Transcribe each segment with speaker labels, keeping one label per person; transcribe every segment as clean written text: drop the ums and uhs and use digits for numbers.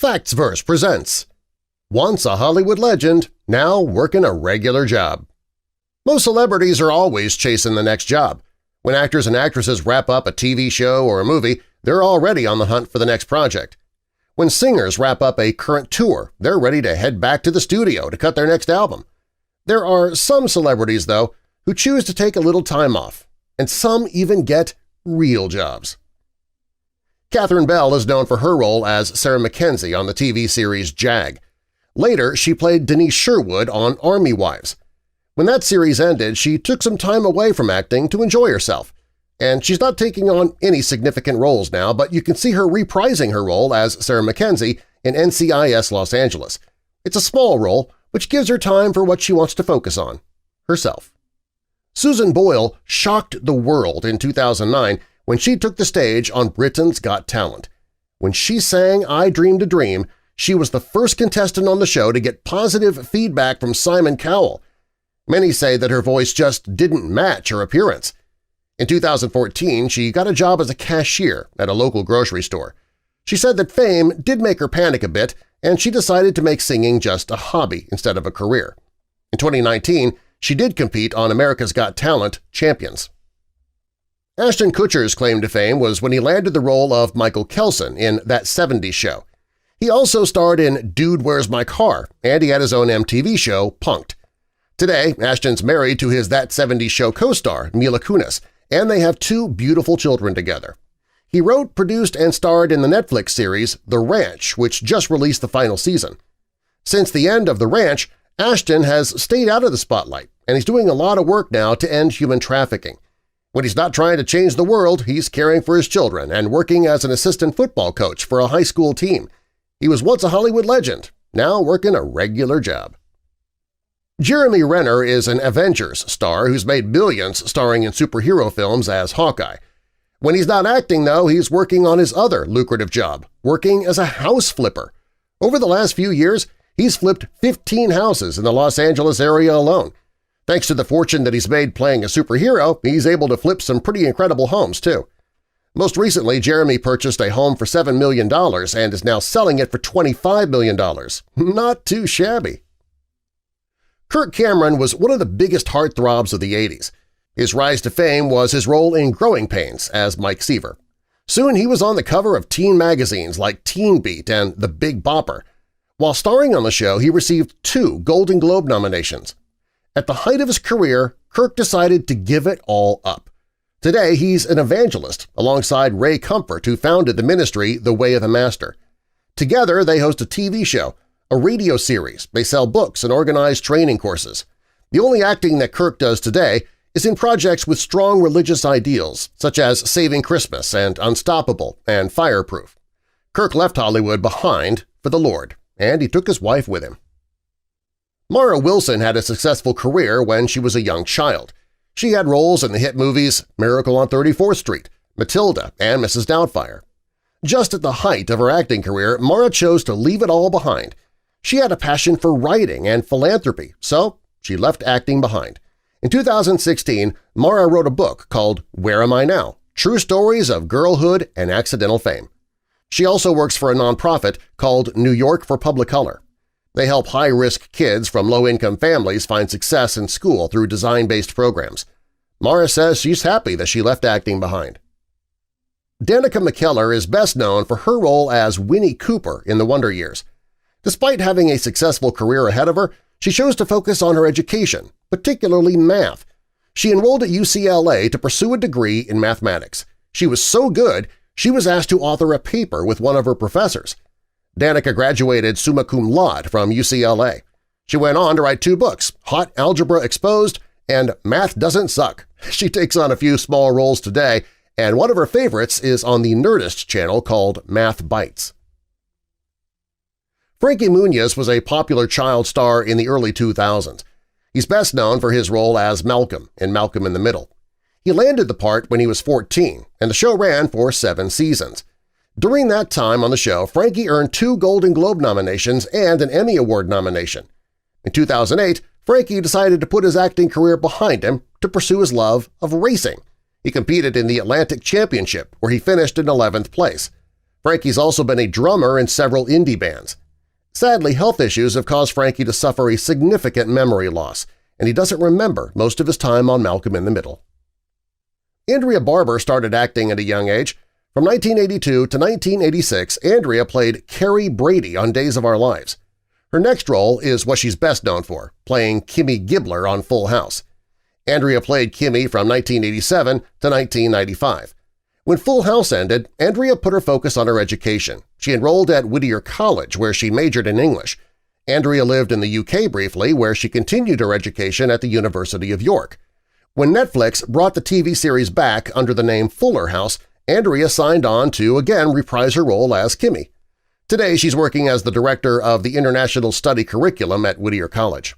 Speaker 1: Factsverse presents Once a Hollywood Legend, Now Working a Regular Job. Most celebrities are always chasing the next job. When actors and actresses wrap up a TV show or a movie, they're already on the hunt for the next project. When singers wrap up a current tour, they're ready to head back to the studio to cut their next album. There are some celebrities, though, who choose to take a little time off, and some even get real jobs. Catherine Bell is known for her role as Sarah Mackenzie on the TV series Jag. Later, she played Denise Sherwood on Army Wives. When that series ended, she took some time away from acting to enjoy herself. And she's not taking on any significant roles now, but you can see her reprising her role as Sarah Mackenzie in NCIS Los Angeles. It's a small role, which gives her time for what she wants to focus on – herself. Susan Boyle shocked the world in 2009 when she took the stage on Britain's Got Talent. When she sang I Dreamed a Dream, she was the first contestant on the show to get positive feedback from Simon Cowell. Many say that her voice just didn't match her appearance. In 2014, she got a job as a cashier at a local grocery store. She said that fame did make her panic a bit, and she decided to make singing just a hobby instead of a career. In 2019, she did compete on America's Got Talent Champions. Ashton Kutcher's claim to fame was when he landed the role of Michael Kelson in That 70s Show. He also starred in Dude, Where's My Car?, and he had his own MTV show, Punk'd. Today, Ashton's married to his That 70s Show co-star, Mila Kunis, and they have two beautiful children together. He wrote, produced, and starred in the Netflix series The Ranch, which just released the final season. Since the end of The Ranch, Ashton has stayed out of the spotlight, and he's doing a lot of work now to end human trafficking. When he's not trying to change the world, he's caring for his children and working as an assistant football coach for a high school team. He was once a Hollywood legend, now working a regular job. Jeremy Renner is an Avengers star who's made millions starring in superhero films as Hawkeye. When he's not acting, though, he's working on his other lucrative job, working as a house flipper. Over the last few years, he's flipped 15 houses in the Los Angeles area alone. Thanks to the fortune that he's made playing a superhero, he's able to flip some pretty incredible homes, too. Most recently, Jeremy purchased a home for $7 million and is now selling it for $25 million. Not too shabby. Kirk Cameron was one of the biggest heartthrobs of the 80s. His rise to fame was his role in Growing Pains as Mike Seaver. Soon he was on the cover of teen magazines like Teen Beat and The Big Bopper. While starring on the show, he received 2 Golden Globe nominations. At the height of his career, Kirk decided to give it all up. Today, he's an evangelist alongside Ray Comfort, who founded the ministry The Way of the Master. Together, they host a TV show, a radio series, they sell books and organize training courses. The only acting that Kirk does today is in projects with strong religious ideals, such as Saving Christmas and Unstoppable and Fireproof. Kirk left Hollywood behind for the Lord, and he took his wife with him. Mara Wilson had a successful career when she was a young child. She had roles in the hit movies Miracle on 34th Street, Matilda, and Mrs. Doubtfire. Just at the height of her acting career, Mara chose to leave it all behind. She had a passion for writing and philanthropy, so she left acting behind. In 2016, Mara wrote a book called Where Am I Now? True Stories of Girlhood and Accidental Fame. She also works for a nonprofit called New York for Public Color. They help high-risk kids from low-income families find success in school through design-based programs. Mara says she's happy that she left acting behind. DANICA McKellar is best known for her role as Winnie Cooper in The Wonder Years. Despite having a successful career ahead of her, she chose to focus on her education, particularly math. She enrolled at UCLA to pursue a degree in mathematics. She was so good, she was asked to author a paper with one of her professors. DANICA graduated summa cum laude from UCLA. She went on to write 2 books, Hot Algebra Exposed and Math Doesn't Suck. She takes on a few small roles today, and one of her favorites is on the Nerdist channel called Math Bites. Frankie Muniz was a popular child star in the early 2000s. He's best known for his role as Malcolm in Malcolm in the Middle. He landed the part when he was 14, and the show ran for 7 seasons. During that time on the show, Frankie earned 2 Golden Globe nominations and an Emmy Award nomination. In 2008, Frankie decided to put his acting career behind him to pursue his love of racing. He competed in the Atlantic Championship, where he finished in 11th place. Frankie's also been a drummer in several indie bands. Sadly, health issues have caused Frankie to suffer a significant memory loss, and he doesn't remember most of his time on Malcolm in the Middle. Andrea Barber started acting at a young age. From 1982 to 1986, Andrea played Carrie Brady on Days of Our Lives. Her next role is what she's best known for, playing Kimmy Gibbler on Full House. Andrea played Kimmy from 1987 to 1995. When Full House ended, Andrea put her focus on her education. She enrolled at Whittier College, where she majored in English. Andrea lived in the UK briefly, where she continued her education at the University of York. When Netflix brought the TV series back under the name Fuller House, Andrea signed on to again reprise her role as Kimmy. Today she's working as the director of the International Study Curriculum at Whittier College.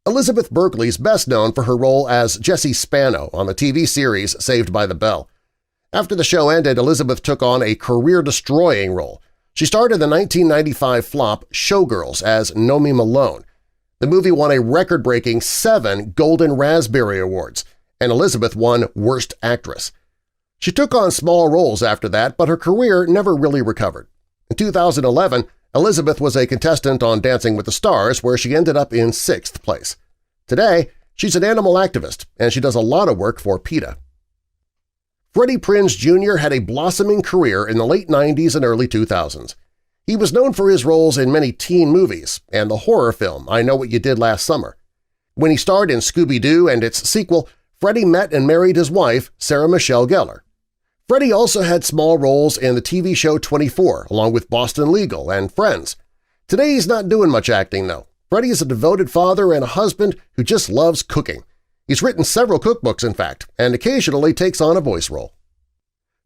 Speaker 1: Elizabeth Berkley's best known for her role as Jessie Spano on the TV series Saved by the Bell. After the show ended, Elizabeth took on a career-destroying role. She starred in the 1995 flop Showgirls as Nomi Malone. The movie won a record-breaking 7 Golden Raspberry Awards, and Elizabeth won Worst Actress. She took on small roles after that, but her career never really recovered. In 2011, Elizabeth was a contestant on Dancing with the Stars, where she ended up in 6th place. Today, she's an animal activist, and she does a lot of work for PETA. Freddie Prinze Jr. had a blossoming career in the late 90s and early 2000s. He was known for his roles in many teen movies and the horror film I Know What You Did Last Summer. When he starred in Scooby-Doo and its sequel, Freddie met and married his wife, Sarah Michelle Gellar. Freddie also had small roles in the TV show 24, along with Boston Legal and Friends. Today he's not doing much acting, though. Freddie is a devoted father and a husband who just loves cooking. He's written several cookbooks, in fact, and occasionally takes on a voice role.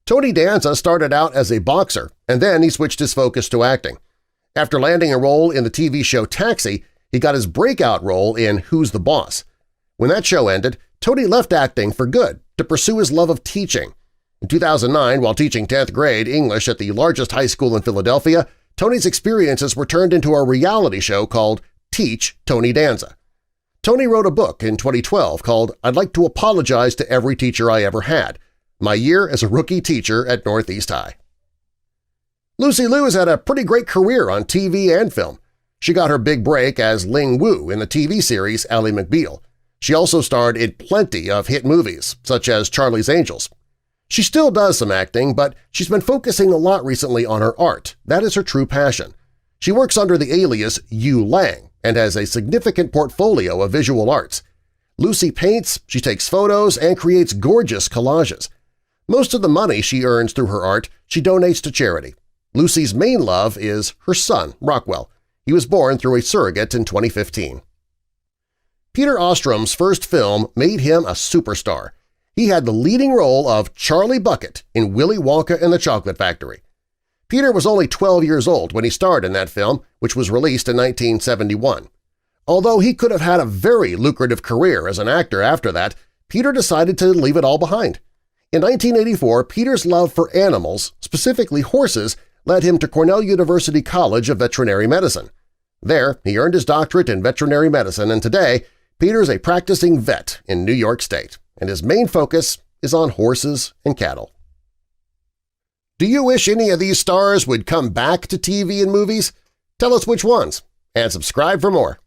Speaker 1: Tony Danza started out as a boxer, and then he switched his focus to acting. After landing a role in the TV show Taxi, he got his breakout role in Who's the Boss? When that show ended, Tony left acting for good to pursue his love of teaching. In 2009, while teaching 10th grade English at the largest high school in Philadelphia, Tony's experiences were turned into a reality show called Teach Tony Danza. Tony wrote a book in 2012 called I'd Like to Apologize to Every Teacher I Ever Had, My Year as a Rookie Teacher at Northeast High. Lucy Liu has had a pretty great career on TV and film. She got her big break as Ling Wu in the TV series Ally McBeal. She also starred in plenty of hit movies, such as Charlie's Angels. She still does some acting, but she's been focusing a lot recently on her art. That is her true passion. She works under the alias Yu Lang and has a significant portfolio of visual arts. Lucy paints, she takes photos, and creates gorgeous collages. Most of the money she earns through her art she donates to charity. Lucy's main love is her son, Rockwell. He was born through a surrogate in 2015. Peter Ostrom's first film made him a superstar. He had the leading role of Charlie Bucket in Willy Wonka and the Chocolate Factory. Peter was only 12 years old when he starred in that film, which was released in 1971. Although he could have had a very lucrative career as an actor after that, Peter decided to leave it all behind. In 1984, Peter's love for animals, specifically horses, led him to Cornell University College of Veterinary Medicine. There, he earned his doctorate in veterinary medicine, and today, Peter's a practicing vet in New York State, and his main focus is on horses and cattle. Do you wish any of these stars would come back to TV and movies? Tell us which ones, and subscribe for more.